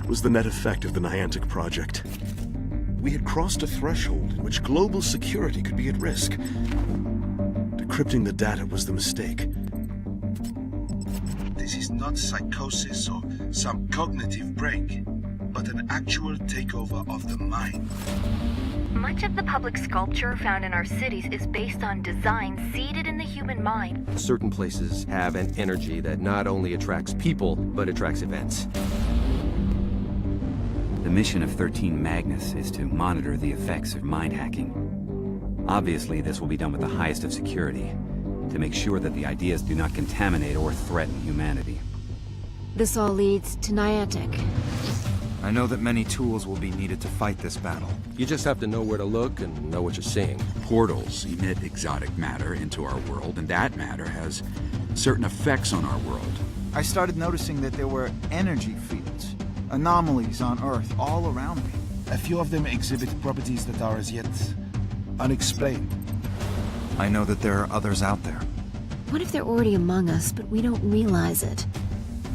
was the net effect of the Niantic project. We had crossed a threshold in which global security could be at risk. Decrypting the data was the mistake. This is not psychosis or some cognitive break, but an actual takeover of the mind. Much of the public sculpture found in our cities is based on designs seeded in the human mind. Certain places have an energy that not only attracts people, but attracts events. The mission of 13 Magnus is to monitor the effects of mind hacking. Obviously, this will be done with the highest of security, to make sure that the ideas do not contaminate or threaten humanity. This all leads to Niantic. I know that many tools will be needed to fight this battle. You just have to know where to look and know what you're seeing. Portals emit exotic matter into our world, and that matter has certain effects on our world. I started noticing that there were energy fields, anomalies on Earth all around me. A few of them exhibit properties that are as yet unexplained. I know that there are others out there, What if they're already among us, but we don't realize it?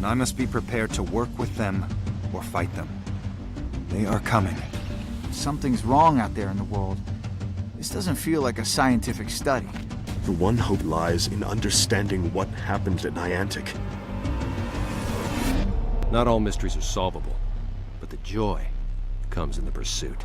and I must be prepared to work with them or fight them. They are coming. Something's wrong out there in the world. This doesn't feel like a scientific study. The one hope lies in understanding what happened at Niantic. Not all mysteries are solvable, but the joy comes in the pursuit.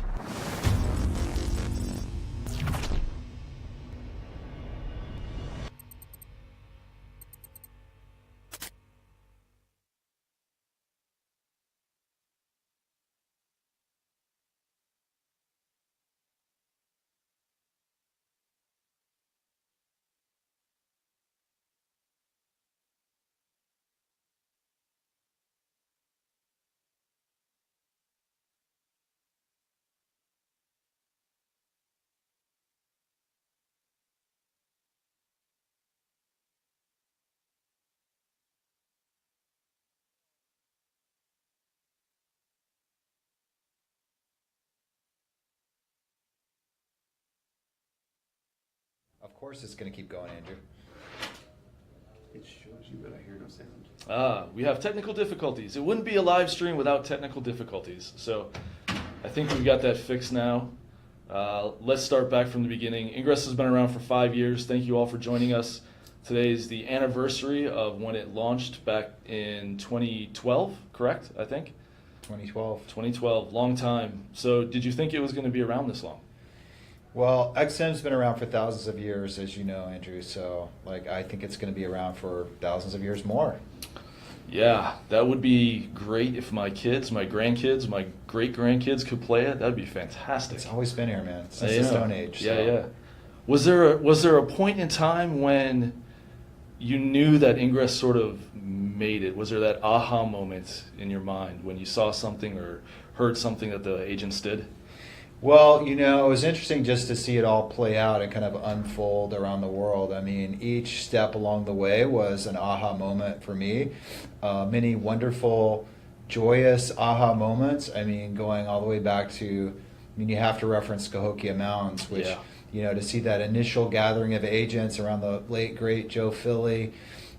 Of course it's going to keep going, Andrew. It shows you, but I hear no sound. We have technical difficulties. It wouldn't be a live stream without technical difficulties. So I think we got that fixed now. Let's start back from the beginning. Ingress has been around for 5 years. Thank you all for joining us. Today is the anniversary of when it launched back in 2012, correct, I think? 2012. 2012, long time. So did you think it was going to be around this long? Well, XM's been around for thousands of years, as you know, Andrew. So, I think it's going to be around for thousands of years more. Yeah, that would be great if my kids, my grandkids, my great-grandkids could play it. That'd be fantastic. It's always been here, man, since the Stone Age. Yeah, so. yeah. Was there a point in time when you knew that Ingress sort of made it? Was there that aha moment in your mind when you saw something or heard something that the agents did? Well, it was interesting just to see it all play out and kind of unfold around the world. I mean, each step along the way was an aha moment for me. Many wonderful, joyous aha moments. I mean, going all the way back to, you have to reference Cahokia Mountains, which, to see that initial gathering of agents around the late, great Joe Philly,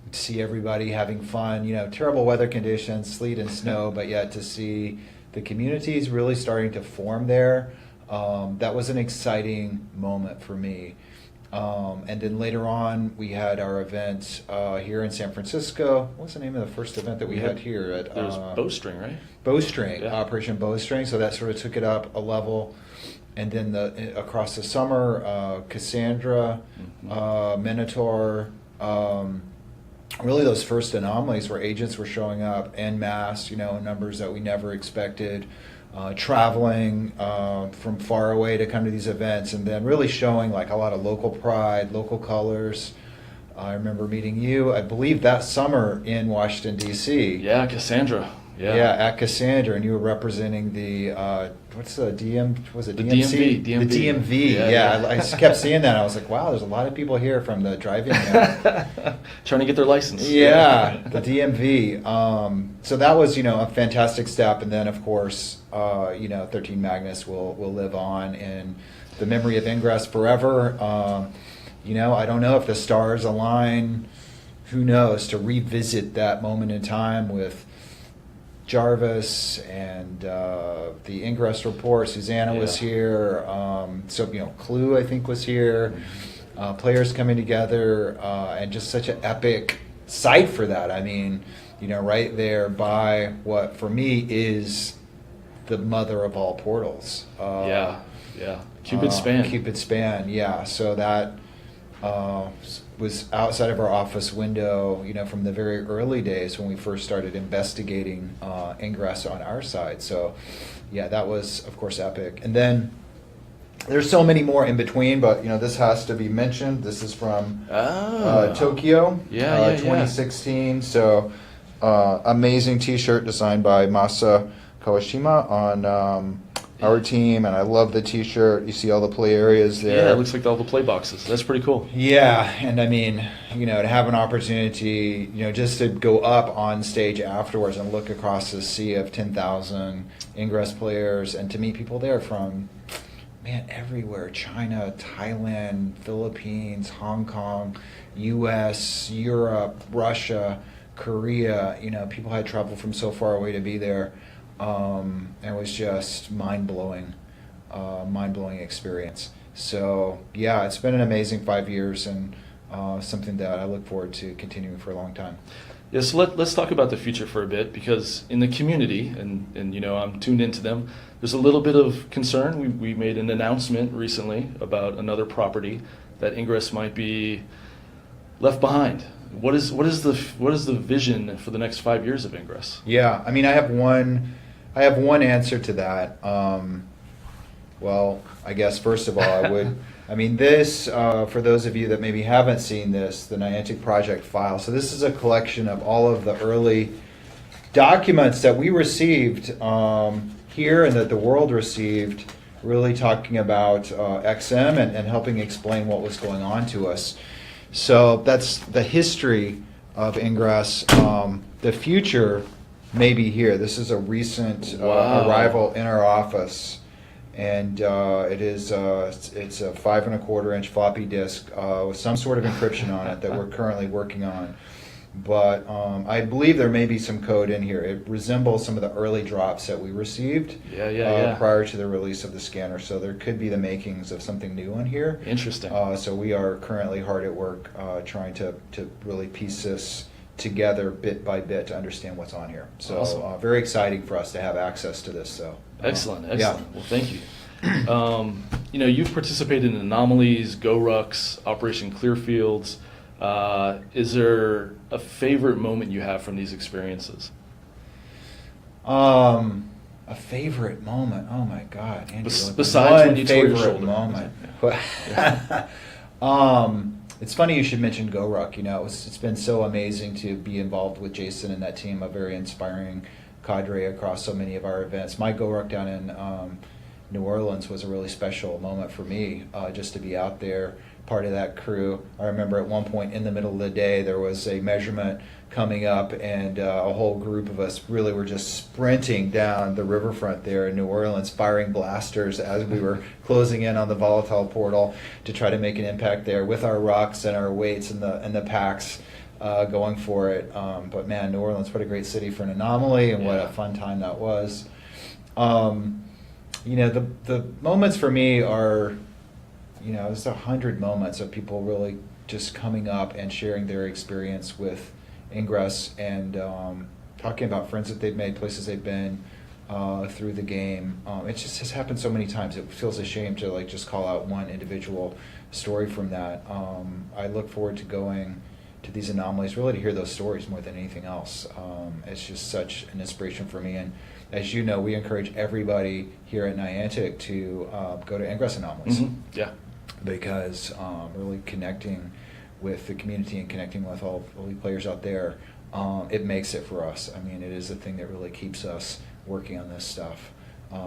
to see everybody having fun, terrible weather conditions, sleet and snow, but yet to see the communities really starting to form there. That was an exciting moment for me. And then later on, we had our event here in San Francisco. What's the name of the first event that we had here? There was Bowstring, right? Bowstring, Operation Bowstring. So that sort of took it up a level. And then across the summer, Cassandra, Minotaur, really those first anomalies where agents were showing up en masse, in numbers that we never expected. Traveling from far away to come to these events, and then really showing a lot of local pride, local colors. I remember meeting you, I believe, that summer in Washington, D.C. Yeah, Cassandra. Yeah, at Cassandra, and you were representing the what's the DM? Was it the DMC? DMV? The DMV. Yeah. I just kept seeing that. I was like, wow, there's a lot of people here from the drive-in. Trying to get their license. Yeah, the DMV. So that was a fantastic step, and then of course 13 Magnus will live on in the memory of Ingress forever. I don't know if the stars align. Who knows? To revisit that moment in time with Jarvis and the Ingress report. Susanna was here. So, you know, Clue, I think, was here. Players coming together, and just such an epic site for that. I mean, you know, right there by what for me is the mother of all portals. Cupid Span, yeah. So that was outside of our office window, you know, from the very early days when we first started investigating Ingress on our side. So, yeah, that was, of course, epic. And then there's so many more in between, but, you know, this has to be mentioned. This is from Tokyo, 2016. So, amazing T-shirt designed by Masa Kawashima on our team, and I love the T-shirt. You see all the play areas there. Yeah, it looks like all the play boxes. That's pretty cool. Yeah, and I mean, you know, to have an opportunity, you know, just to go up on stage afterwards and look across the sea of 10,000 Ingress players and to meet people there from, man, everywhere. China, Thailand, Philippines, Hong Kong, U.S., Europe, Russia, Korea. You know, people had traveled from so far away to be there. It was just mind-blowing experience. So, yeah, it's been an amazing 5 years and something that I look forward to continuing for a long time. Yeah, so let's talk about the future for a bit, because in the community, and you know, I'm tuned into them, there's a little bit of concern. We made an announcement recently about another property that Ingress might be left behind. What is the vision for the next 5 years of Ingress? Yeah, I mean, I have one answer to that. Well, I guess first of all, I mean, this, for those of you that maybe haven't seen this, the Niantic project file. So this is a collection of all of the early documents that we received here and that the world received, really talking about XM and helping explain what was going on to us. So that's the history of Ingress. The future may be here. This is a recent arrival in our office. And it's a 5 1/4 inch floppy disk with some sort of encryption on it that we're currently working on. But I believe there may be some code in here. It resembles some of the early drops that we received prior to the release of the scanner. So there could be the makings of something new on here. Interesting. So we are currently hard at work trying to really piece this together bit by bit to understand what's on here. So awesome. Very exciting for us to have access to this. So excellent. Yeah. Well, thank you. You know, you've participated in Anomalies, Go-Rucks, Operation Clearfields. Is there a favorite moment you have from these experiences? A favorite moment? Oh my God, Andrew, besides when you tore your favorite shoulder. moment. It's funny you should mention Go-Ruck. You know, it's been so amazing to be involved with Jason and that team, a very inspiring cadre across so many of our events. My Go-Ruck down in New Orleans was a really special moment for me, just to be out there, part of that crew. I remember at one point in the middle of the day there was a measurement coming up, and a whole group of us really were just sprinting down the riverfront there in New Orleans, firing blasters as we were closing in on the volatile portal to try to make an impact there with our rocks and our weights and the packs going for it. But man, New Orleans, what a great city for an anomaly, and what a fun time that was. You know, the moments for me are, you know, there's 100 moments of people really just coming up and sharing their experience with Ingress and talking about friends that they've made, places they've been through the game. It just has happened so many times. It feels a shame to like just call out one individual story from that. I look forward to going to these anomalies, really to hear those stories more than anything else. It's just such an inspiration for me. And as you know, we encourage everybody here at Niantic to go to Ingress Anomalies. Mm-hmm. Yeah. Because really connecting with the community and connecting with all the players out there, it makes it for us. I mean, it is the thing that really keeps us working on this stuff.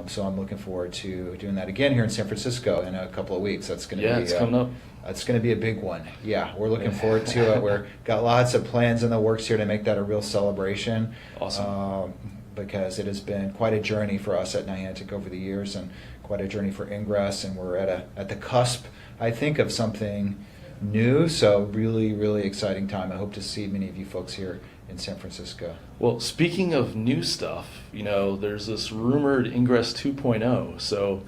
So I'm looking forward to doing that again here in San Francisco in a couple of weeks. That's going to be it's coming up. It's going to be a big one. Yeah, we're looking forward to it. We're got lots of plans in the works here to make that a real celebration. Awesome. Because it has been quite a journey for us at Niantic over the years, and quite a journey for Ingress, and we're at the cusp, I think, of something new. So really, really exciting time. I hope to see many of you folks here in San Francisco. Well, speaking of new stuff, you know, there's this rumored Ingress 2.0. So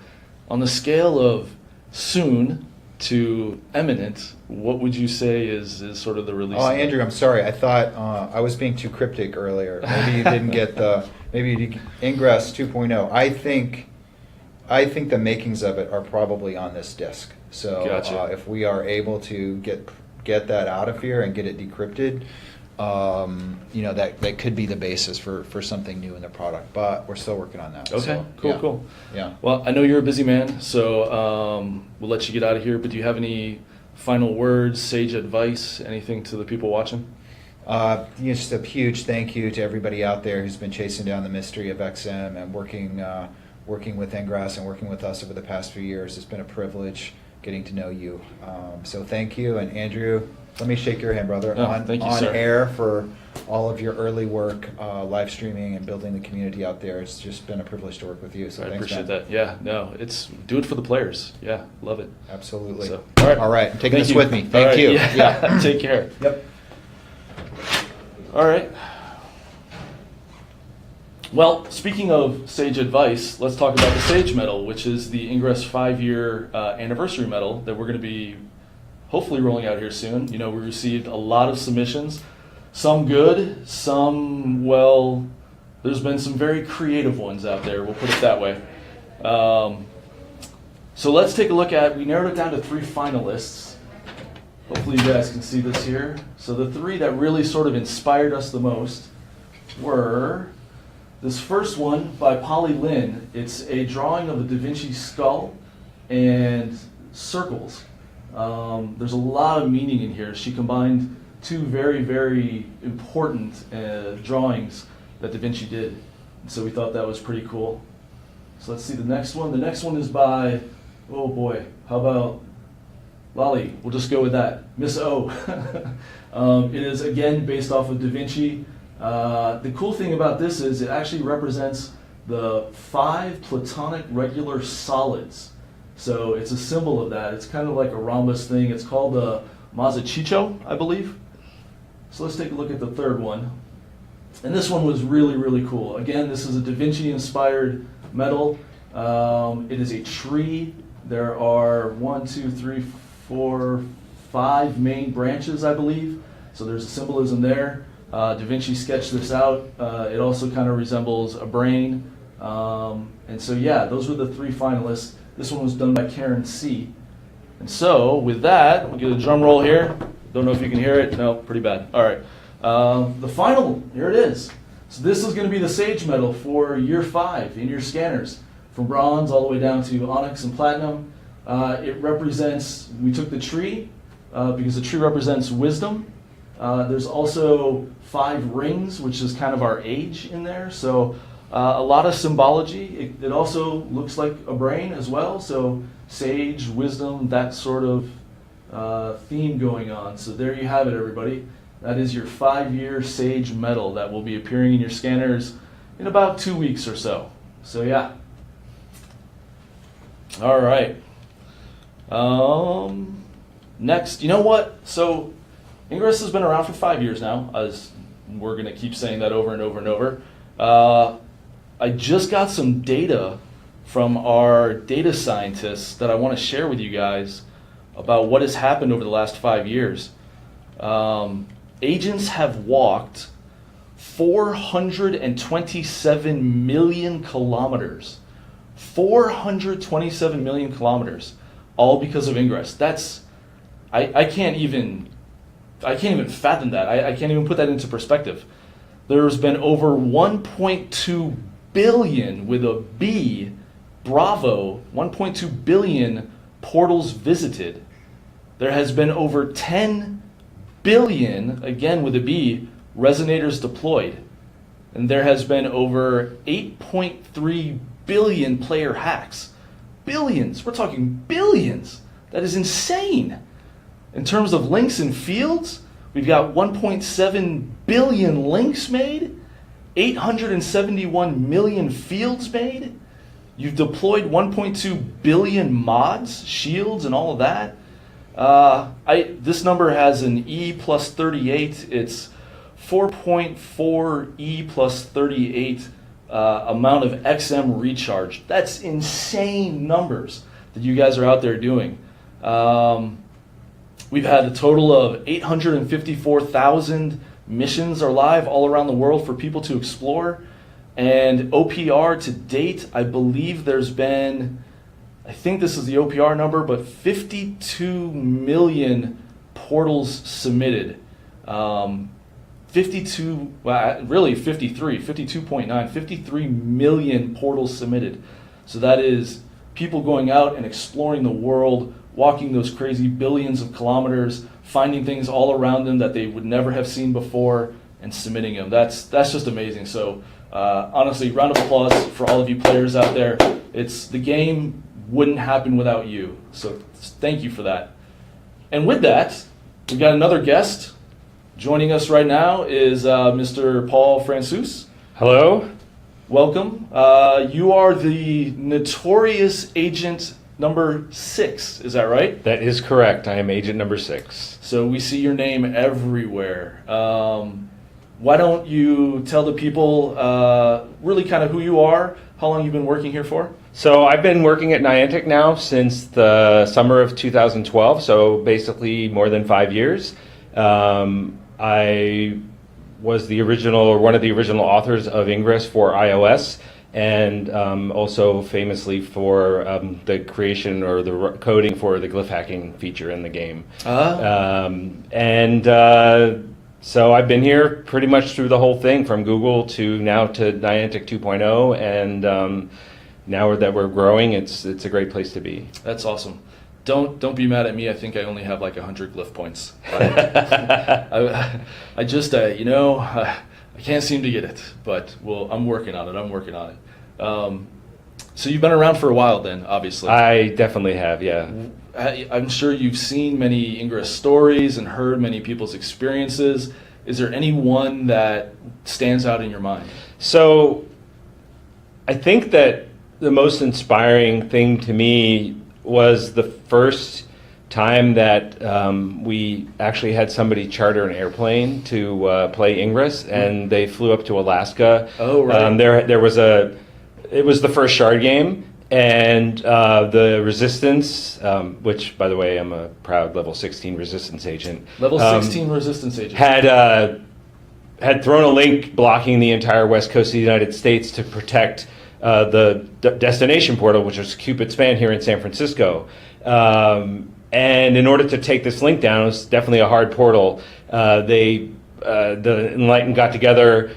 on the scale of soon to imminent, what would you say is sort of the release? Oh, Andrew, I'm sorry. I thought I was being too cryptic earlier. Maybe you didn't get Ingress 2.0. I think the makings of it are probably on this disk. So Gotcha. If we are able to get that out of here and get it decrypted, you know, that could be the basis for something new in the product. But we're still working on that. Okay, So, cool, yeah. cool. Yeah. Well, I know you're a busy man, so we'll let you get out of here. But do you have any final words, sage advice, anything to the people watching? Just a huge thank you to everybody out there who's been chasing down the mystery of XM and working with Ingress and working with us over the past few years. It's been a privilege getting to know you. So thank you. And Andrew, let me shake your hand, brother, Thank you, on sir. air for all of your early work, live streaming and building the community out there. It's just been a privilege to work with you. So I thanks, appreciate man. that. Yeah, no, do it for the players. Yeah, love it. Absolutely. So, all right. I'm taking Thank this you. with me. All Thank right, you. Yeah. Take care. Yep. All right. Well, speaking of sage advice, let's talk about the Sage Medal, which is the Ingress 5-year anniversary medal that we're going to be hopefully rolling out here soon. You know, we received a lot of submissions, some good, some, well, there's been some very creative ones out there, we'll put it that way. So let's take a look at, we narrowed it down to 3 finalists. Hopefully you guys can see this here. So the 3 that really sort of inspired us the most were this first one by Polly Lynn. It's a drawing of a Da Vinci skull and circles. There's a lot of meaning in here. She combined 2 very, very important drawings that Da Vinci did. And so we thought that was pretty cool. So let's see the next one. The next one is by, oh boy, how about Lolly? We'll just go with that. Miss O. It is again based off of Da Vinci. The cool thing about this is it actually represents the 5 platonic regular solids. So it's a symbol of that. It's kind of like a rhombus thing. It's called a Mazzuchello, I believe. So let's take a look at the third one. And this one was really, really cool. Again, this is a Da Vinci inspired medal. It is a tree. There are 1, 2, 3, 4, 5 main branches, I believe. So there's a symbolism there. Da Vinci sketched this out. It also kind of resembles a brain. And so yeah, those were the 3 finalists. This one was done by Karen C. And so with that, we'll get a drum roll here. Don't know if you can hear it. No, pretty bad. All right. The final, here it is. So this is going to be the Sage Medal for year 5 in your scanners, from bronze all the way down to onyx and platinum. It represents, we took the tree because the tree represents wisdom. There's also 5 rings, which is kind of our age in there. So a lot of symbology. It also looks like a brain as well. So sage, wisdom, that sort of theme going on. So there you have it, everybody. That is your 5-year Sage Medal that will be appearing in your scanners in about 2 weeks or so. So yeah. All right. Next, you know what? So Ingress has been around for 5 years now, as we're going to keep saying that over and over and over. I just got some data from our data scientists that I want to share with you guys about what has happened over the last 5 years. Agents have walked 427 million kilometers. 427 million kilometers, all because of Ingress. That's, I can't even fathom that. I can't even put that into perspective. There's been over 1.2 billion with a B, bravo, 1.2 billion portals visited. There has been over 10 billion, again with a B, resonators deployed. And there has been over 8.3 billion player hacks. Billions, we're talking billions. That is insane. In terms of links and fields, we've got 1.7 billion links made, 871 million fields made. You've deployed 1.2 billion mods, shields, and all of that. This number has an E plus 38. It's 4.4 E plus 38 amount of XM recharge. That's insane numbers that you guys are out there doing. We've had a total of 854,000 missions are live all around the world for people to explore. And OPR to date, I believe there's been, I think this is the OPR number, but 52 million portals submitted. 52, well, really 53, 52.9, 53 million portals submitted. So that is people going out and exploring the world, walking those crazy billions of kilometers, finding things all around them that they would never have seen before, and submitting them. That's just amazing. So honestly, round of applause for all of you players out there. The game wouldn't happen without you. So thank you for that. And with that, we've got another guest. Joining us right now is Mr. Paul Francouz. Hello. Welcome. You are the notorious agent number 6, is that right? That is correct. I am agent number 6. So we see your name everywhere. Why don't you tell the people really kind of who you are, how long you've been working here for? So I've been working at Niantic now since the summer of 2012, so basically more than 5 years. I was the original, or one of the original authors of Ingress for iOS, and also famously for the creation or the coding for the glyph hacking feature in the game. So I've been here pretty much through the whole thing, from Google to now to Niantic 2.0, and now that we're growing, it's a great place to be. That's awesome. Don't be mad at me. I think I only have like 100 glyph points. I just I can't seem to get it, but I'm working on it. So you've been around for a while then, obviously. I definitely have, yeah. I'm sure you've seen many Ingress stories and heard many people's experiences. Is there any one that stands out in your mind? So I think that the most inspiring thing to me was the first time that we actually had somebody charter an airplane to play Ingress, and they flew up to Alaska. Oh, right. It was the first shard game, and the Resistance, which, by the way, I'm a proud level 16 Resistance agent. Level 16 Resistance agent. Had thrown a link blocking the entire west coast of the United States to protect the destination portal, which is Cupid Span here in San Francisco. And in order to take this link down, it was definitely a hard portal. The Enlightened got together,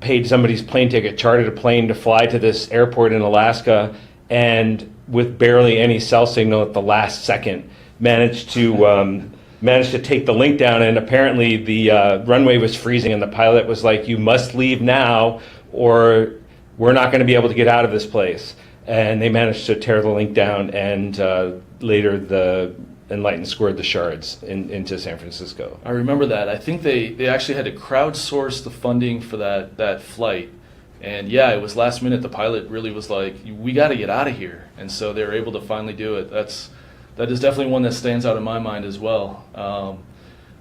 paid somebody's plane ticket, chartered a plane to fly to this airport in Alaska, and with barely any cell signal at the last second, managed to take the link down. And apparently the runway was freezing, and the pilot was like, "You must leave now, or we're not going to be able to get out of this place." And they managed to tear the link down, and later the Enlightened scored the shards into San Francisco. I remember that. I think they actually had to crowdsource the funding for that flight. And yeah, it was last minute. The pilot really was like, "We got to get out of here." And so they were able to finally do it. That is definitely one that stands out in my mind as well.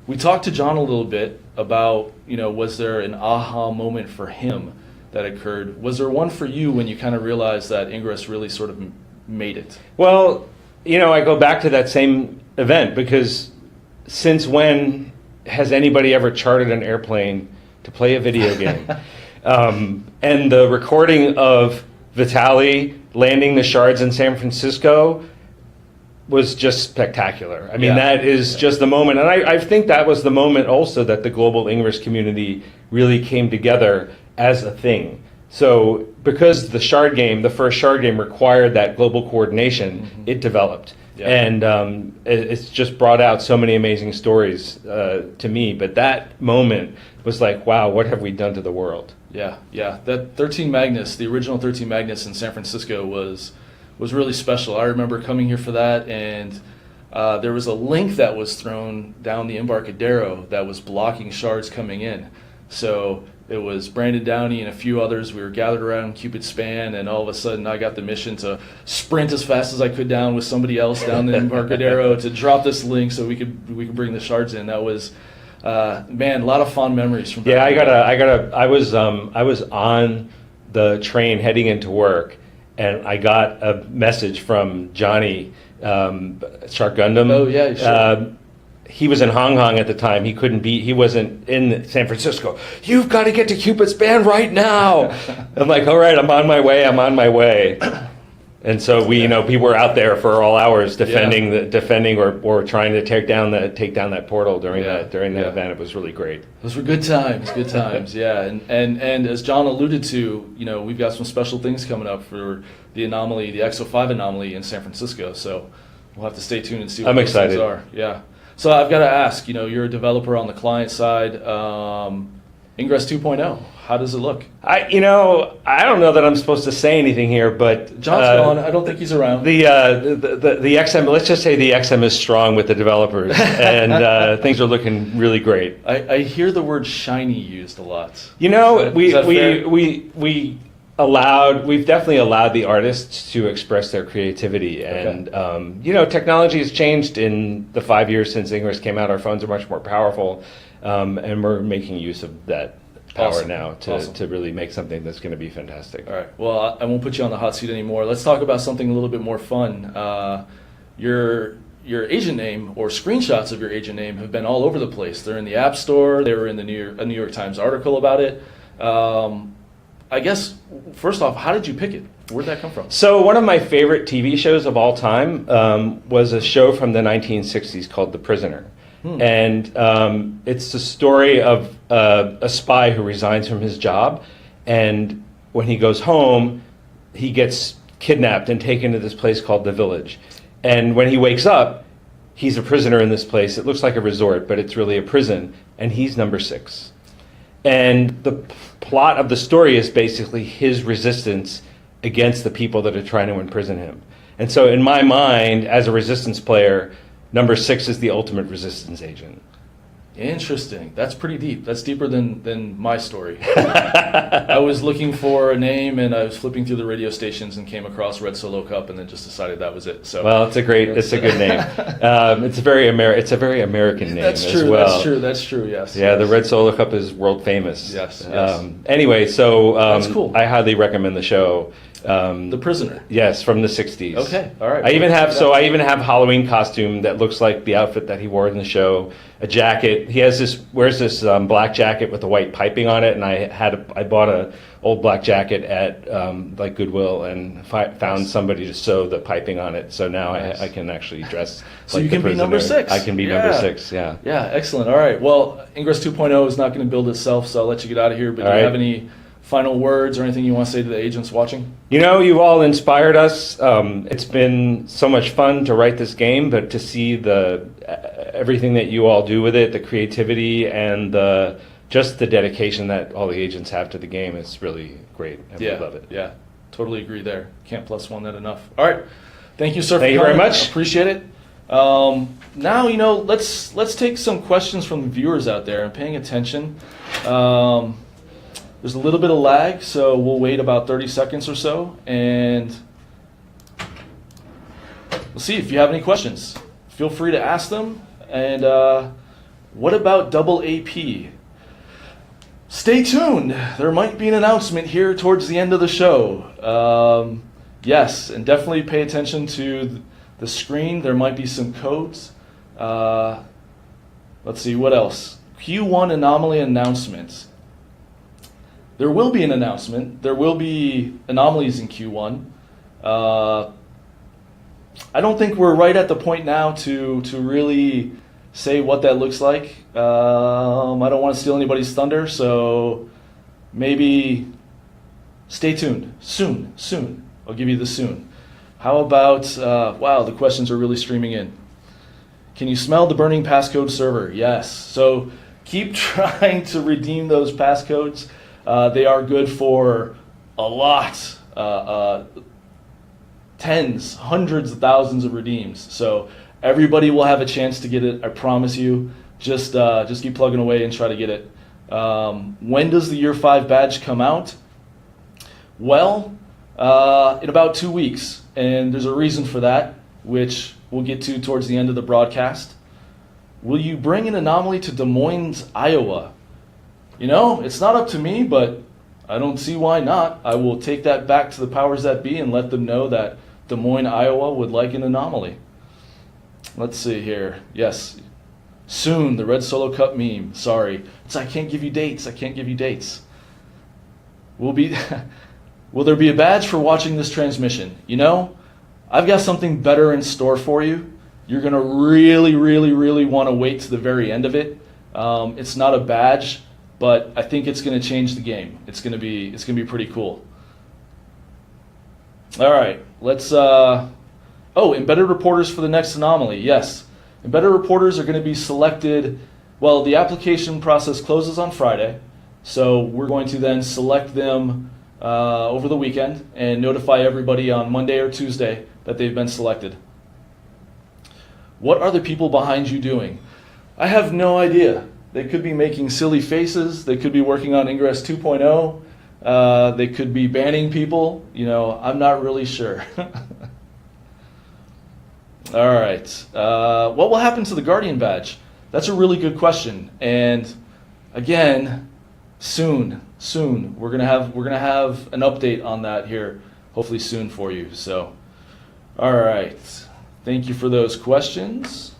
We talked to John a little bit about, was there an aha moment for him that occurred? Was there one for you when you kind of realized that Ingress really sort of made it? Well, I go back to that same event, because since when has anybody ever chartered an airplane to play a video game? And the recording of Vitaly landing the shards in San Francisco was just spectacular. I mean, that is just the moment. And I think that was the moment also that the global Ingress community really came together as a thing. So because the first shard game required that global coordination, it developed. Yeah. And it's just brought out so many amazing stories to me. But that moment was like, wow, what have we done to the world? Yeah. That 13 Magnus, the original 13 Magnus in San Francisco was really special. I remember coming here for that, and there was a link that was thrown down the Embarcadero that was blocking shards coming in. So it was Brandon Downey and a few others. We were gathered around Cupid Span, and all of a sudden I got the mission to sprint as fast as I could down with somebody else down the Embarcadero to drop this link so we could bring the shards in. That was man, a lot of fond memories from. Yeah, I was on the train heading into work, and I got a message from Johnny Shark Gundam. Oh yeah, sure. He was in Hong Kong at the time. He wasn't in San Francisco. You've got to get to Cupid's Band right now. I'm like, all right, I'm on my way. And so we were out there for all hours defending or trying to take down that portal during that event. It was really great. Those were good times, yeah. And as John alluded to, we've got some special things coming up for the anomaly, the XO5 anomaly in San Francisco. So we'll have to stay tuned and see what those things are. Yeah. So I've got to ask, you're a developer on the client side. Ingress 2.0, how does it look? I don't know that I'm supposed to say anything here, but John's gone. I don't think he's around. The XM, let's just say the XM is strong with the developers, and things are looking really great. I hear the word shiny used a lot. We've definitely allowed the artists to express their creativity, and technology has changed in the 5 years since Ingress came out. Our phones are much more powerful, and we're making use of that power now to really make something that's going to be fantastic. All right. Well, I won't put you on the hot seat anymore. Let's talk about something a little bit more fun. Your agent name or screenshots of your agent name have been all over the place. They're in the App Store. They were in a New York Times article about it. I guess, first off, how did you pick it? Where'd that come from? So one of my favorite TV shows of all time was a show from the 1960s called The Prisoner. And it's the story of a spy who resigns from his job, and when he goes home, he gets kidnapped and taken to this place called The Village. And when he wakes up, he's a prisoner in this place. It looks like a resort, but it's really a prison, and he's number 6. And the plot of the story is basically his resistance against the people that are trying to imprison him. And so in my mind, as a resistance player, number 6 is the ultimate resistance agent. Interesting. That's pretty deep. That's deeper than my story. I was looking for a name, and I was flipping through the radio stations and came across Red Solo Cup, and then just decided that was it. So well, it's a good name. It's a very American name that's true, as well. That's true. Yes. Yeah, the Red Solo Cup is world famous. Yes. Anyway, so that's cool. I highly recommend the show. The Prisoner. Yes, from the 60s. Okay, all right. I even have a Halloween costume that looks like the outfit that he wore in the show. A jacket. He wears this black jacket with the white piping on it, and I bought a old black jacket at like Goodwill and found somebody to sew the piping on it. So now I can actually dress. So like you can be number 6. I can be number 6. Yeah. Yeah. Excellent. All right. Well, Ingress 2.0 is not going to build itself, so I'll let you get out of here. But do you have any final words or anything you want to say to the agents watching? You've all inspired us. It's been so much fun to write this game, but to see everything that you all do with it, the creativity and just the dedication that all the agents have to the game is really great. I love it. Yeah, totally agree there. Can't plus one that enough. All right. Thank you, sir. Thank you very much. Appreciate it. Now, let's take some questions from the viewers out there and paying attention. There's a little bit of lag, so we'll wait about 30 seconds or so, and we'll see if you have any questions. Feel free to ask them. And what about double AP? Stay tuned. There might be an announcement here towards the end of the show. Yes, and definitely pay attention to the screen. There might be some codes. Let's see, what else? Q1 anomaly announcements. There will be an announcement. There will be anomalies in Q1. I don't think we're right at the point now to really say what that looks like. I don't want to steal anybody's thunder, so maybe stay tuned. Soon. I'll give you the soon. How about, wow, the questions are really streaming in. Can you smell the burning passcode server? Yes. So keep trying to redeem those passcodes. They are good for a lot, tens, hundreds of thousands of redeems. So everybody will have a chance to get it. I promise you. Just keep plugging away and try to get it. When does the Year 5 badge come out? Well, in about 2 weeks, and there's a reason for that, which we'll get to towards the end of the broadcast. Will you bring an anomaly to Des Moines, Iowa? You know, it's not up to me, but I don't see why not. I will take that back to the powers that be and let them know that Des Moines, Iowa would like an anomaly. Let's see here. Yes. Soon, the Red Solo Cup meme. Sorry. I can't give you dates. I can't give you dates. Will there be a badge for watching this transmission? You know, I've got something better in store for you. You're going to really, really, really want to wait to the very end of it. It's not a badge, but I think it's going to change the game. It's going to be pretty cool. All right, let's. Embedded reporters for the next anomaly. Yes, embedded reporters are going to be selected. Well, the application process closes on Friday, so we're going to then select them over the weekend and notify everybody on Monday or Tuesday that they've been selected. What are the people behind you doing? I have no idea. They could be making silly faces. They could be working on Ingress 2.0. They could be banning people. You know, I'm not really sure. All right. What will happen to the Guardian badge? That's a really good question. And again, soon we're gonna have an update on that here, hopefully soon for you. So, all right. Thank you for those questions.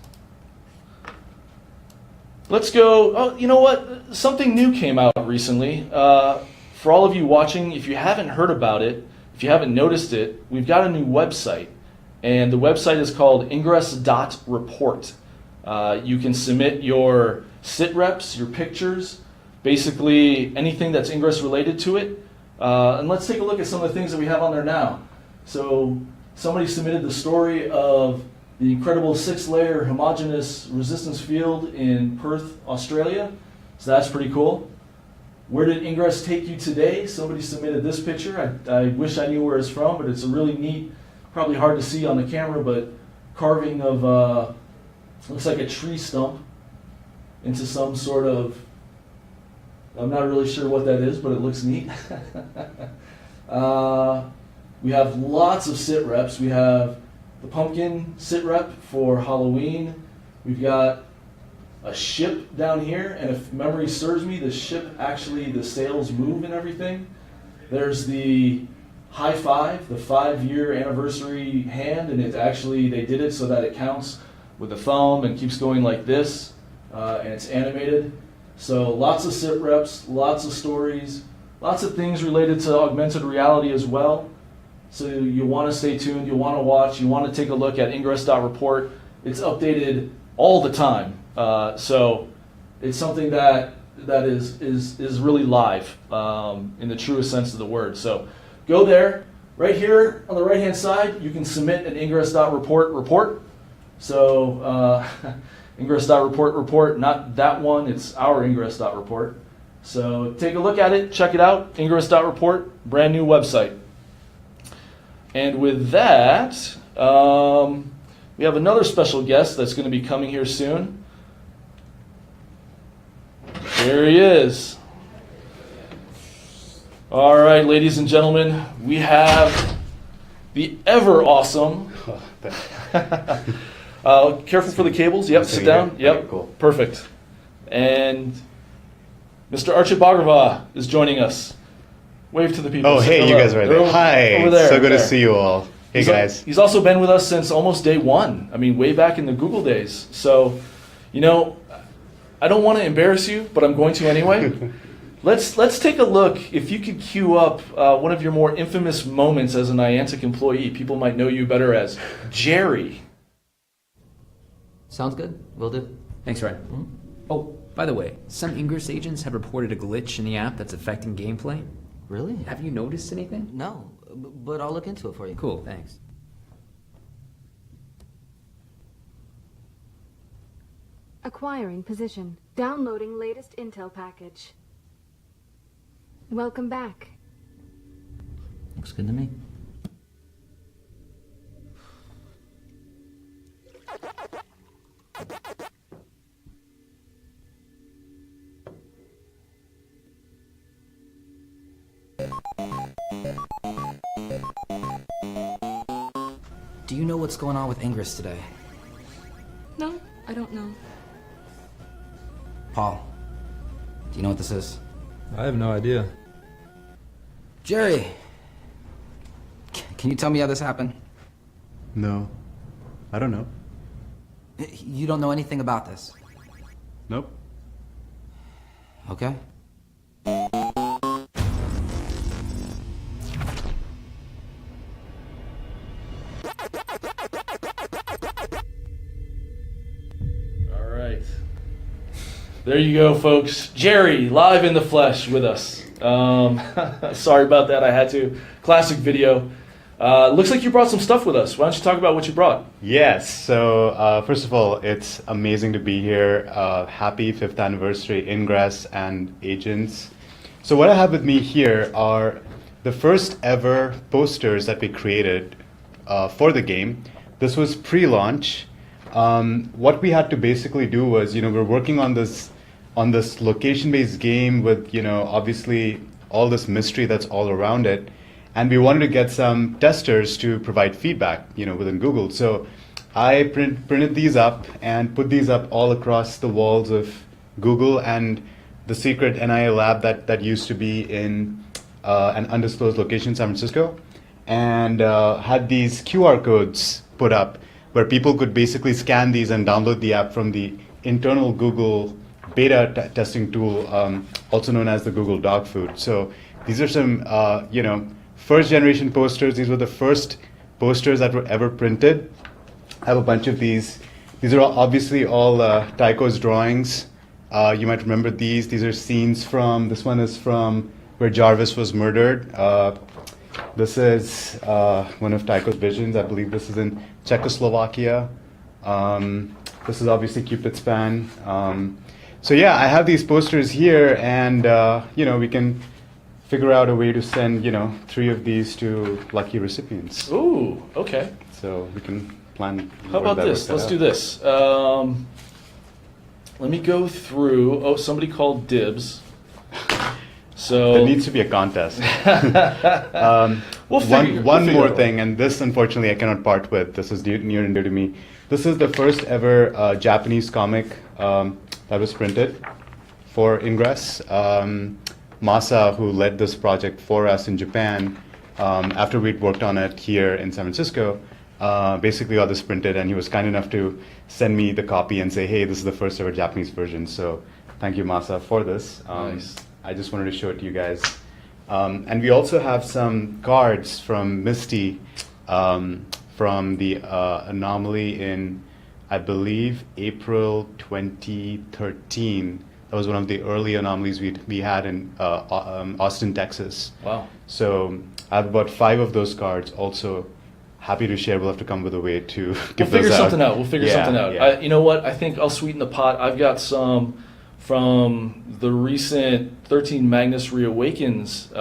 Let's go. Oh, you know what? Something new came out recently. For all of you watching, if you haven't heard about it, if you haven't noticed it, we've got a new website. And the website is called ingress.report. You can submit your sit reps, your pictures, basically anything that's Ingress related to it. And let's take a look at some of the things that we have on there now. So somebody submitted the story of the incredible 6-layer homogeneous resistance field in Perth, Australia. So that's pretty cool. Where did Ingress take you today? Somebody submitted this picture. I wish I knew where it's from, but it's a really neat, probably hard to see on the camera, but carving of, looks like a tree stump into some sort of, I'm not really sure what that is, but it looks neat. We have lots of sit reps. We have the pumpkin sit rep for Halloween. We've got a ship down here, and if memory serves me, the ship actually, the sails move and everything. There's the high five, the 5-year anniversary hand, and it's actually, they did it so that it counts with the thumb and keeps going like this, and it's animated. So lots of sit reps, lots of stories, lots of things related to augmented reality as well. So you want to stay tuned, you want to watch, you want to take a look at ingress.report. It's updated all the time. So it's something that is really live in the truest sense of the word. So go there. Right here on the right-hand side, you can submit an ingress.report report. So ingress.report, not that one, it's our ingress.report. So take a look at it, check it out, ingress.report, brand new website. And with that, we have another special guest that's going to be coming here soon. There he is. All right, ladies and gentlemen, we have the ever awesome. Careful for the cables. Yep, sit down. Yep, okay, cool. Perfect. And Mr. Archit Bhagarva is joining us. Wave to the people. Oh, hey, you guys are there. Hi. Over there, so good to see you all. Hey, guys. He's also been with us since almost day one. I mean, way back in the Google days. So, you know, I don't want to embarrass you, but I'm going to anyway. Let's take a look. If you could cue up one of your more infamous moments as a Niantic employee. People might know you better as Jerry. Sounds good. Will do. Thanks, Ryan. Mm-hmm. Oh, by the way, some Ingress agents have reported a glitch in the app that's affecting gameplay. Really? Have you noticed anything? No, but I'll look into it for you. Cool, thanks. Acquiring position. Downloading latest intel package. Welcome back. Looks good to me. Do you know what's going on with Ingress today? No, I don't know. Paul, do you know what this is? I have no idea. Jerry! Can you tell me how this happened? No. I don't know. You don't know anything about this? Nope. Okay. All right. There you go, folks. Jerry, live in the flesh with us. Sorry about that. I had to. Classic video. Looks like you brought some stuff with us. Why don't you talk about what you brought? Yes. So first of all, it's amazing to be here. Happy 5th anniversary, Ingress and Agents. So what I have with me here are the first ever posters that we created for the game. This was pre-launch. What we had to basically do was, we're working on this location-based game with, obviously all this mystery that's all around it. And we wanted to get some testers to provide feedback, within Google. So I printed these up and put these up all across the walls of Google and the secret NIA lab that used to be in an undisclosed location in San Francisco, and had these QR codes put up where people could basically scan these and download the app from the internal Google beta testing tool, also known as the Google Dog Food. So these are some, first generation posters. These were the first posters that were ever printed. I have a bunch of these. These are obviously all Tycho's drawings. You might remember these. These are scenes from, this one is from where Jarvis was murdered. This is one of Tycho's visions. I believe this is in Czechoslovakia. This is obviously Cupid's Span. So yeah, I have these posters here, and we can figure out a way to send 3 of these to lucky recipients. Ooh, okay. So we can plan. How about this? Let's do this. Let me go through. Oh, somebody called dibs. So there needs to be a contest. One more thing, and this unfortunately I cannot part with. This is near and dear to me. This is the first ever Japanese comic that was printed for Ingress. Masa, who led this project for us in Japan, after we'd worked on it here in San Francisco, basically got this printed, and he was kind enough to send me the copy and say, hey, this is the first ever Japanese version. So thank you, Masa, for this. Nice. I just wanted to show it to you guys. And we also have some cards from Misty from the anomaly in, I believe, April 2013. That was one of the early anomalies we had in Austin, Texas. Wow. So I have about 5 of those cards. Also, happy to share. We'll have to come with a way to give We'll figure those out. something out. We'll figure something out. Yeah. You know what? I think I'll sweeten the pot. I've got some from the recent 13 Magnus Reawakens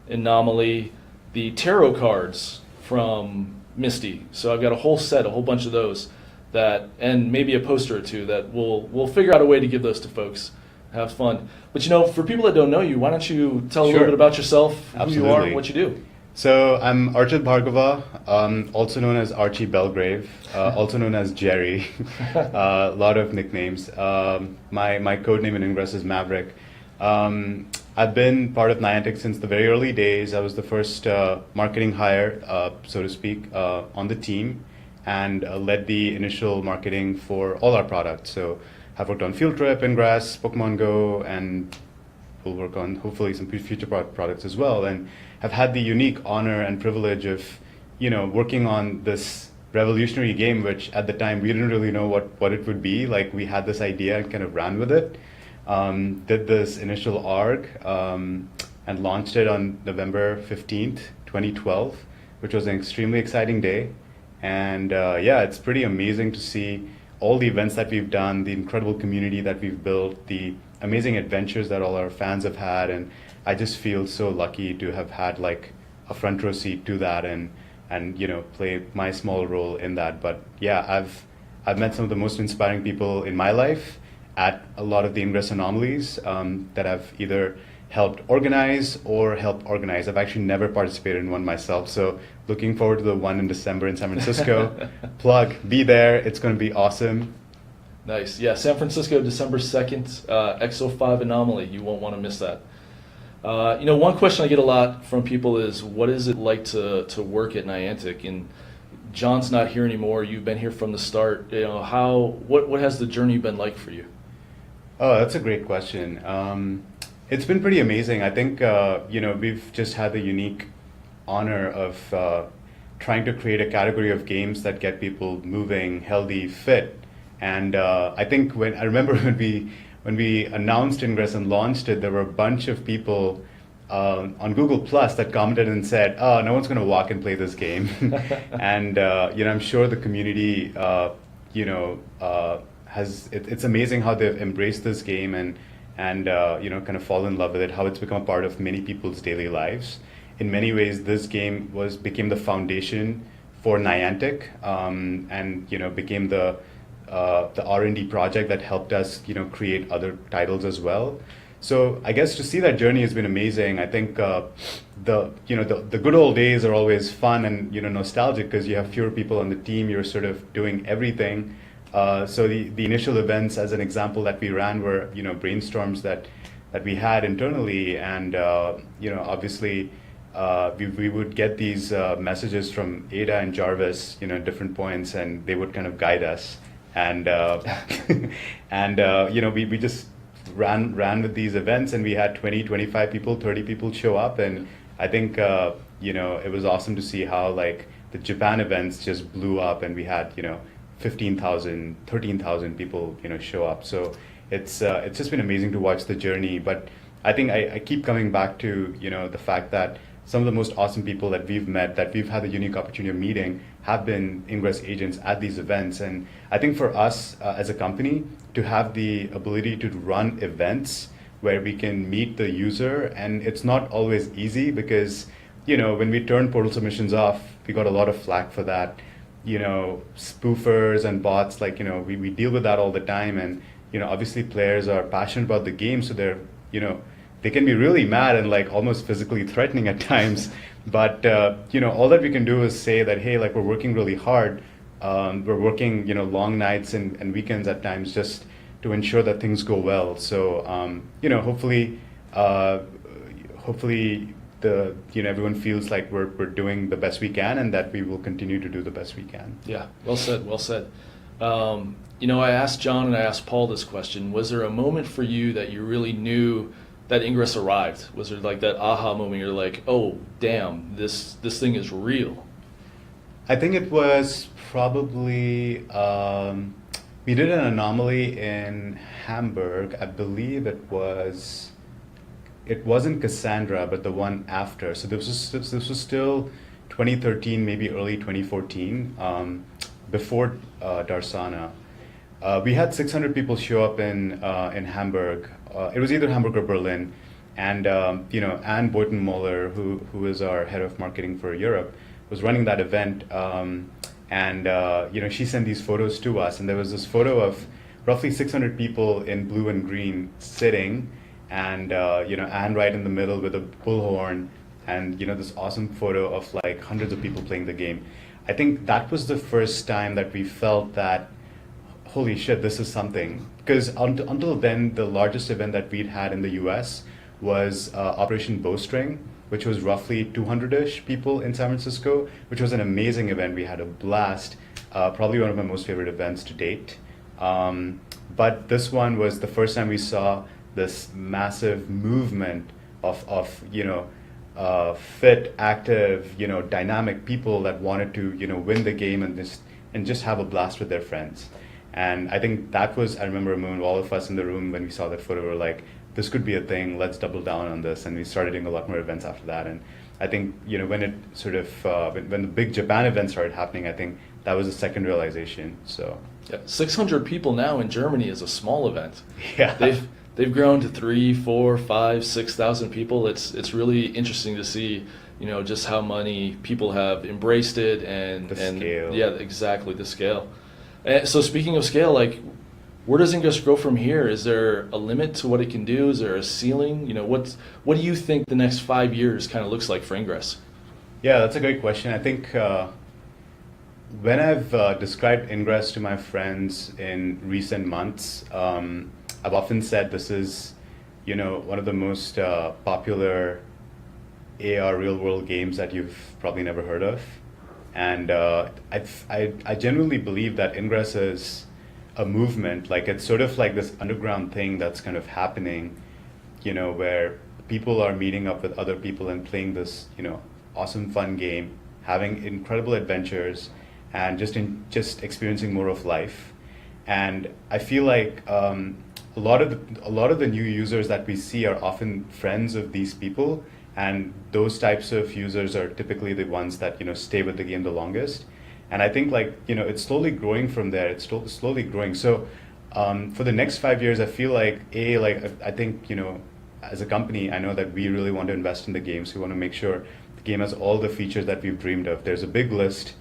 anomaly, the tarot cards from Misty. So I've got a whole set, a whole bunch of those. That, and maybe a poster or 2 that we'll figure out a way to give those to folks. Have fun. But for people that don't know you, why don't you tell a little bit about yourself, who you are, and what you do? So I'm Archit Bhargava, also known as Archie Belgrave, also known as Jerry. A lot of nicknames. My code name in Ingress is Maverick. I've been part of Niantic since the very early days. I was the first marketing hire, so to speak, on the team, and led the initial marketing for all our products. So I've worked on Field Trip, Ingress, Pokemon Go, and we'll work on hopefully some future products as well. And have had the unique honor and privilege of, working on this revolutionary game, which at the time we didn't really know what it would be. Like, we had this idea and kind of ran with it. Did this initial ARG and launched it on November 15th, 2012, which was an extremely exciting day. And it's pretty amazing to see all the events that we've done, the incredible community that we've built, the amazing adventures that all our fans have had. And I just feel so lucky to have had like a front row seat to that and play my small role in that. But yeah, I've met some of the most inspiring people in my life at a lot of the Ingress anomalies that have either helped organize or helped organize. I've actually never participated in one myself, so looking forward to the one in December in San Francisco. Plug, be there. It's going to be awesome. Nice. Yeah, San Francisco, December 2nd, XO5 Anomaly. You won't want to miss that. One question I get a lot from people is, what is it like to work at Niantic? And John's not here anymore. You've been here from the start. What has the journey been like for you? Oh, that's a great question. It's been pretty amazing. I think, we've just had the unique honor of trying to create a category of games that get people moving, healthy, fit. And I think I remember when we announced Ingress and launched it, there were a bunch of people on Google Plus that commented and said, "Oh, no one's going to walk and play this game." And I'm sure the community, it's amazing how they've embraced this game and kind of fall in love with it, how it's become a part of many people's daily lives. In many ways, this game became the foundation for Niantic, and became the R&D project that helped us create other titles as well. So I guess to see that journey has been amazing. I think the good old days are always fun and nostalgic because you have fewer people on the team. You're sort of doing everything. So the initial events, as an example, that we ran were brainstorms that we had internally, and obviously we would get these messages from Ada and Jarvis at different points, and they would kind of guide us. And we just ran with these events, and we had 20, 25 people, 30 people show up, and I think it was awesome to see how like the Japan events just blew up, and we had 15,000, 13,000 people show up. So it's just been amazing to watch the journey. But I think I keep coming back to the fact that some of the most awesome people that we've met, that we've had the unique opportunity of meeting, have been Ingress agents at these events. And I think for us as a company to have the ability to run events where we can meet the user, and it's not always easy because when we turn portal submissions off, we got a lot of flack for that. Spoofers and bots, we deal with that all the time, and obviously players are passionate about the game, so they're they can be really mad and like almost physically threatening at times. But all that we can do is say that, hey, we're working really hard. We're working long nights and weekends at times just to ensure that things go well. So hopefully everyone feels like we're doing the best we can, and that we will continue to do the best we can. Yeah, well said. I asked John and I asked Paul this question. Was there a moment for you that you really knew that Ingress arrived? Was there like that aha moment? You're like, oh, damn, this thing is real. I think it was probably we did an anomaly in Hamburg. I believe it wasn't Cassandra, but the one after. So this was still 2013, maybe early 2014, before Darsana. We had 600 people show up in Hamburg. It was either Hamburg or Berlin, and Anne Boyton-Moller, who is our head of marketing for Europe, was running that event, and she sent these photos to us, and there was this photo of roughly 600 people in blue and green sitting, and Anne right in the middle with a bullhorn, and this awesome photo of like hundreds of people playing the game. I think that was the first time that we felt that, holy shit, this is something. Because until then, the largest event that we'd had in the US was Operation Bowstring, which was roughly 200-ish people in San Francisco, which was an amazing event. We had a blast, probably one of my most favorite events to date. But this one was the first time we saw this massive movement of fit, active, dynamic people that wanted to, win the game and just have a blast with their friends. And I think that was, I remember a moment, all of us in the room when we saw that photo were like, this could be a thing, let's double down on this. And we started doing a lot more events after that. And I think, when it sort of, when the big Japan event started happening, I think that was the second realization, so. Yeah, 600 people now in Germany is a small event. Yeah. They've grown to 3, 4, 5, 6,000 people. It's really interesting to see, just how many people have embraced it and scale. Yeah, exactly, the scale. So speaking of scale, where does Ingress go from here? Is there a limit to what it can do? Is there a ceiling? What do you think the next 5 years kind of looks like for Ingress? Yeah, that's a great question. I think when I've described Ingress to my friends in recent months, I've often said this is, one of the most popular AR real-world games that you've probably never heard of. And I genuinely believe that Ingress is a movement. Like, it's sort of like this underground thing that's kind of happening, where people are meeting up with other people and playing this, awesome, fun game, having incredible adventures, and just experiencing more of life. And I feel like a lot of the new users that we see are often friends of these people, and those types of users are typically the ones that stay with the game the longest. And I think it's slowly growing from there. It's slowly growing. So for the next 5 years, I feel like I think as a company, I know that we really want to invest in the games. We want to make sure the game has all the features that we've dreamed of. There's a big list.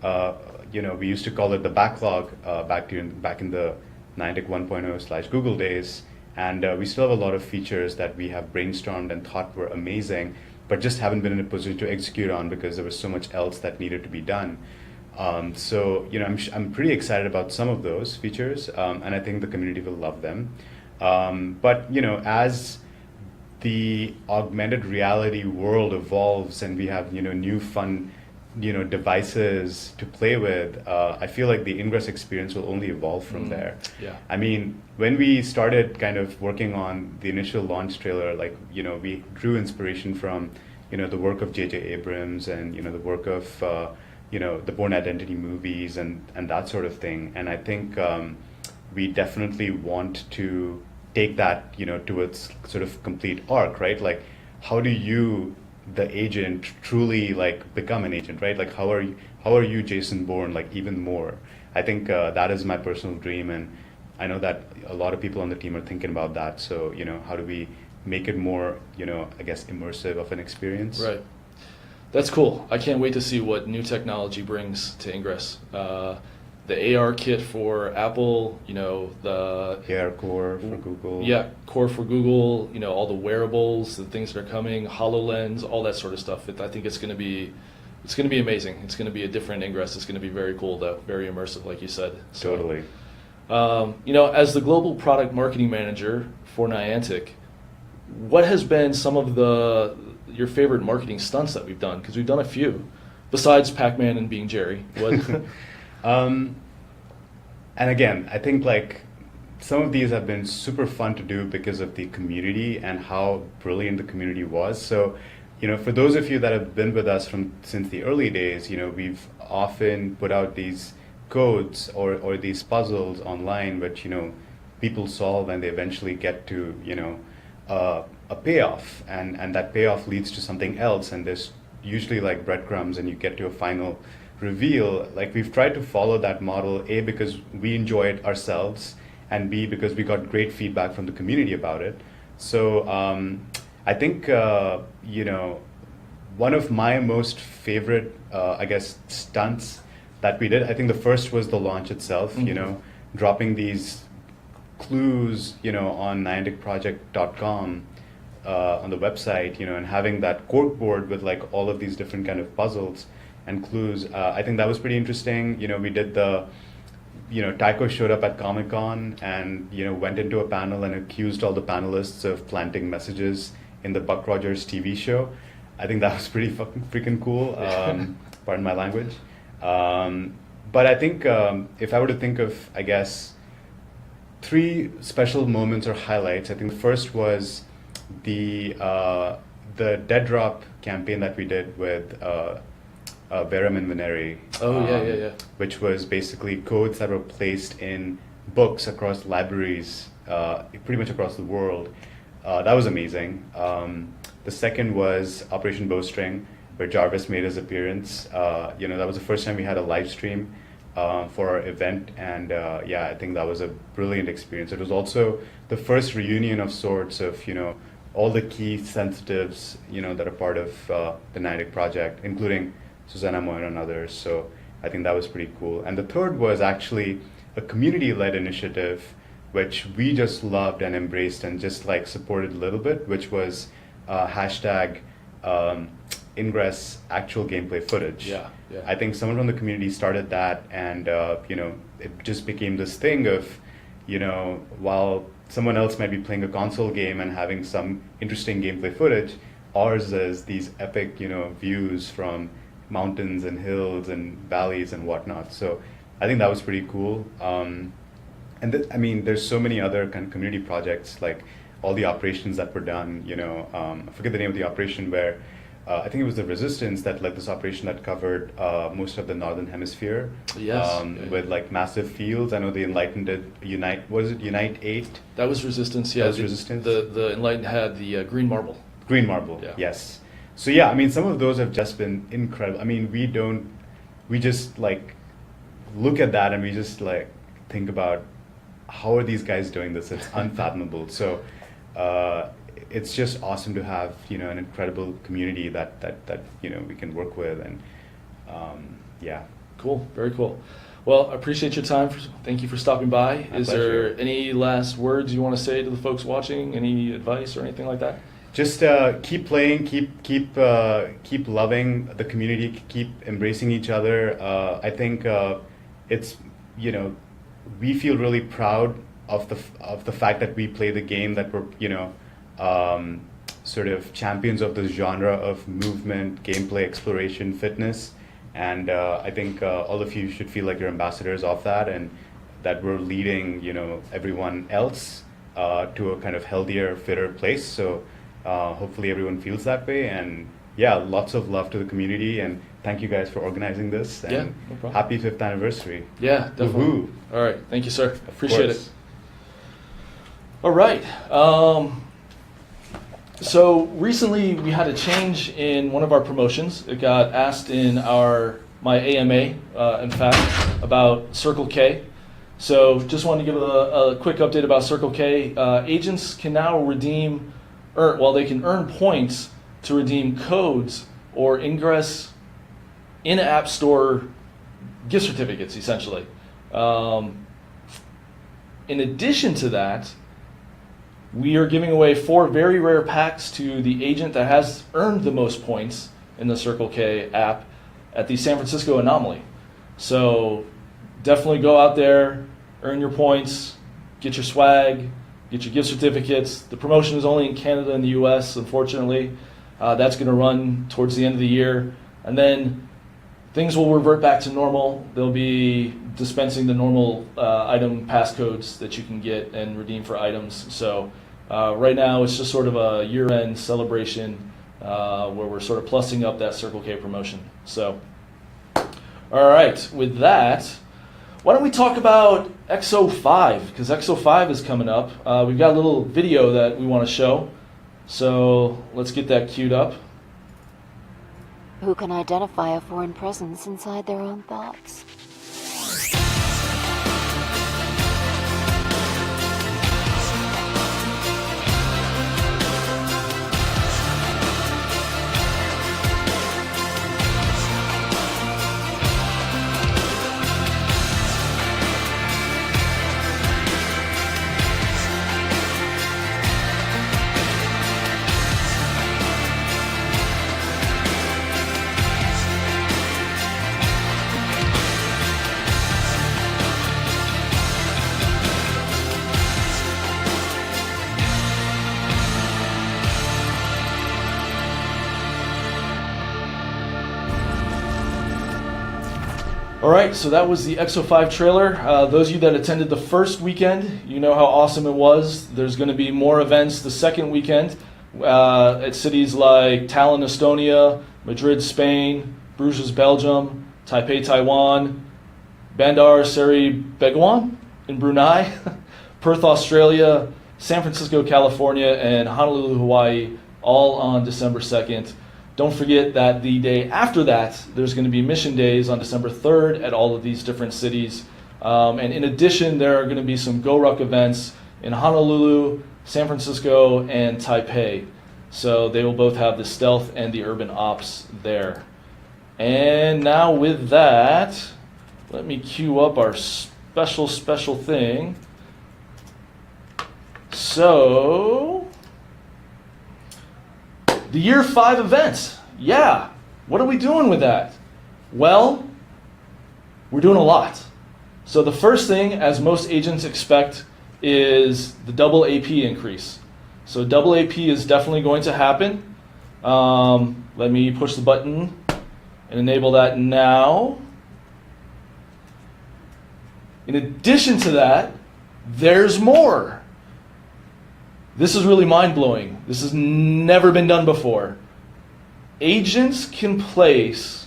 We used to call it the backlog back in the Niantic 1.0/Google days, and we still have a lot of features that we have brainstormed and thought were amazing, but just haven't been in a position to execute on because there was so much else that needed to be done. So I'm pretty excited about some of those features, and I think the community will love them. But as the augmented reality world evolves and we have new fun devices to play with, I feel like the Ingress experience will only evolve from there. Yeah. I mean, when we started kind of working on the initial launch trailer, we drew inspiration from the work of J.J. Abrams and the work of the Bourne Identity movies and that sort of thing. And I think we definitely want to take that to its sort of complete arc, right? Like, how do you, the agent, truly become an agent, right? Like, how are you Jason Bourne, even more? I think that is my personal dream, and I know that a lot of people on the team are thinking about that. So how do we make it more I guess immersive of an experience? Right. That's cool. I can't wait to see what new technology brings to Ingress. The AR kit for Apple, the AR Core for Google. Yeah, Core for Google, all the wearables, the things that are coming, HoloLens, all that sort of stuff. I think it's going to be amazing. It's going to be a different Ingress. It's going to be very cool, though, very immersive, like you said. So, totally. As the global product marketing manager for Niantic, what has been some of your favorite marketing stunts that we've done? Because we've done a few, besides Pac-Man and being Jerry. What? And again, I think some of these have been super fun to do because of the community and how brilliant the community was. So, for those of you that have been with us since the early days, we've often put out these codes or these puzzles online, which people solve and they eventually get to a payoff, and that payoff leads to something else, and there's usually breadcrumbs, and you get to a final reveal. We've tried to follow that model, A, because we enjoy it ourselves, and B, because we got great feedback from the community about it. So I think one of my most favorite I guess stunts that we did, I think the first was the launch itself. Mm-hmm. Dropping these clues on nianticproject.com on the website, and having that corkboard with all of these different kind of puzzles and clues. I think that was pretty interesting. We did Tycho showed up at Comic-Con and, went into a panel and accused all the panelists of planting messages in the Buck Rogers TV show. I think that was pretty fucking freaking cool. Pardon my language. But I think if I were to think of, I guess, 3 special moments or highlights, I think the first was the Dead Drop campaign that we did with Verum and Veneri. Oh, yeah. Which was basically codes that were placed in books across libraries, pretty much across the world. That was amazing. The second was Operation Bowstring, where Jarvis made his appearance. That was the first time we had a live stream for our event, and I think that was a brilliant experience. It was also the first reunion of sorts of all the key sensitives that are part of the Niantic project, including Susanna Moyer and others. So I think that was pretty cool. And the third was actually a community-led initiative which we just loved and embraced and just like supported a little bit, which was hashtag Ingress actual gameplay footage. Yeah. I think someone from the community started that, and it just became this thing of, while someone else might be playing a console game and having some interesting gameplay footage, ours is these epic, views from mountains and hills and valleys and whatnot. So I think that was pretty cool. There's so many other kind of community projects, like all the operations that were done. I forget the name of the operation where I think it was the Resistance that led this operation that covered most of the northern hemisphere. Yes. With like massive fields. I know the Enlightened did Unite. Was it Unite 8? That was Resistance. Yeah. That was Resistance. The Enlightened had the green marble. Green marble. Yeah. Yes. So yeah, some of those have just been incredible. We just like look at that and we just like think about how are these guys doing this? It's unfathomable. So it's just awesome to have an incredible community that we can work with, and yeah. Cool. Very cool. Well, I appreciate your time. Thank you for stopping by. My Is pleasure. there any last words you want to say to the folks watching? Any advice or anything like that? Just keep playing, keep loving the community, keep embracing each other. I think it's we feel really proud of the fact that we play the game, that we're sort of champions of this genre of movement, gameplay, exploration, fitness, and I think all of you should feel like you're ambassadors of that, and that we're leading everyone else to a kind of healthier, fitter place. So hopefully everyone feels that way, and yeah, lots of love to the community, and thank you guys for organizing this, and Yeah, no problem. happy 5th anniversary. Yeah, definitely. Woohoo. All right. Thank you, sir. Of Appreciate course. it. All right. So recently we had a change in one of our promotions. It got asked in my AMA, in fact, about Circle K. So just wanted to give a quick update about Circle K. Agents can now they can earn points to redeem codes or Ingress in-app store gift certificates, essentially. In addition to that, we are giving away 4 very rare packs to the agent that has earned the most points in the Circle K app at the San Francisco Anomaly. So definitely go out there, earn your points, get your swag, get your gift certificates. The promotion is only in Canada and the US, unfortunately. That's going to run towards the end of the year. And then things will revert back to normal. They'll be dispensing the normal item passcodes that you can get and redeem for items. So right now it's just sort of a year-end celebration where we're sort of plussing up that Circle K promotion. So, all right, with that, why don't we talk about XO5? Because XO5 is coming up. We've got a little video that we want to show. So let's get that queued up. Who can identify a foreign presence inside their own thoughts? All right, so that was the XO5 trailer. Those of you that attended the first weekend, you know how awesome it was. There's going to be more events the second weekend at cities like Tallinn, Estonia, Madrid, Spain, Bruges, Belgium, Taipei, Taiwan, Bandar Seri Begawan in Brunei, Perth, Australia, San Francisco, California, and Honolulu, Hawaii, all on December 2nd. Don't forget that the day after that, there's going to be mission days on December 3rd at all of these different cities. And in addition, there are going to be some Go Ruck events in Honolulu, San Francisco, and Taipei. So they will both have the stealth and the urban ops there. And now with that, let me queue up our special thing. So, the Year 5 event. Yeah, what are we doing with that? Well, we're doing a lot. So the first thing, as most agents expect, is the double AP increase. So double AP is definitely going to happen. Let me push the button and enable that now. In addition to that, there's more. This is really mind-blowing. This has never been done before. Agents can place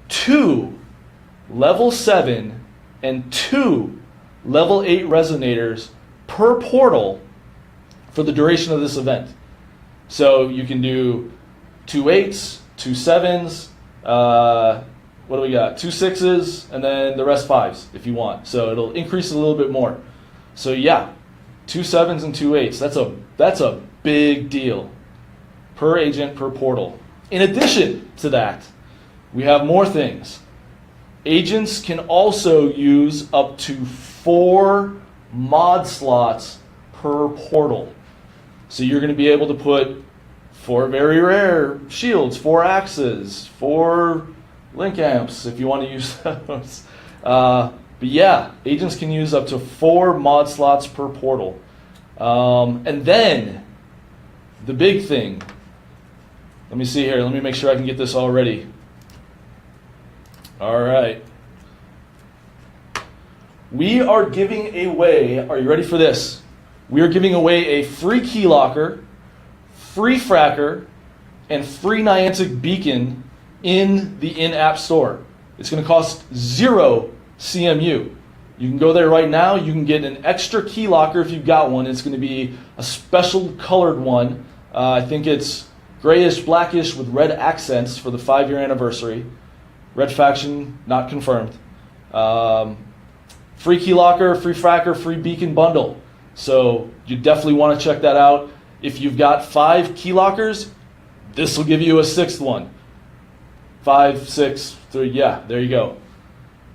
2 level 7 and 2 level 8 resonators per portal for the duration of this event. So you can do 2 8s, 2 7s, what do we got? 2 6s, and then the rest 5s if you want. So it'll increase a little bit more. So yeah, 2 7s and 2 8s. That's a big deal per agent per portal. In addition to that, we have more things. Agents can also use up to 4 mod slots per portal. So you're going to be able to put 4 very rare shields, 4 axes, 4 link amps if you want to use those. But yeah, agents can use up to 4 mod slots per portal. And then the big thing. Let me see here. Let me make sure I can get this all ready. All right. We are giving away, are you ready for this? We are giving away a free key locker, free fracker, and free Niantic beacon in the in-app store. It's going to cost 0 CMU. You can go there right now. You can get an extra key locker if you've got one. It's going to be a special colored one. I think it's grayish, blackish with red accents for the 5-year anniversary. Red faction, not confirmed. Free key locker, free fracker, free beacon bundle. So you definitely want to check that out. If you've got 5 key lockers, this will give you a 6th one. 5, 6, 3, yeah, there you go.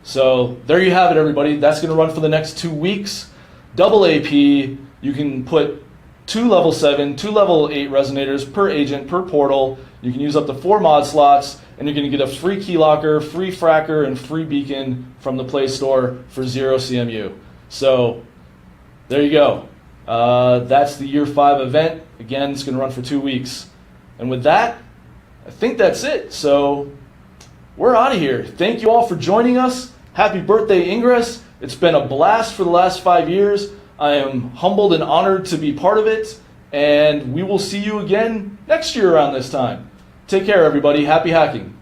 So there you have it, everybody. That's going to run for the next 2 weeks. Double AP, you can put 2 level 7, 2 level 8 resonators per agent, per portal. You can use up to 4 mod slots, and you're going to get a free key locker, free fracker, and free beacon from the Play Store for 0 CMU. So there you go. That's the Year 5 event. Again, it's going to run for 2 weeks. And with that, I think that's it. So we're out of here. Thank you all for joining us. Happy birthday, Ingress. It's been a blast for the last 5 years. I am humbled and honored to be part of it. And we will see you again next year around this time. Take care, everybody. Happy hacking.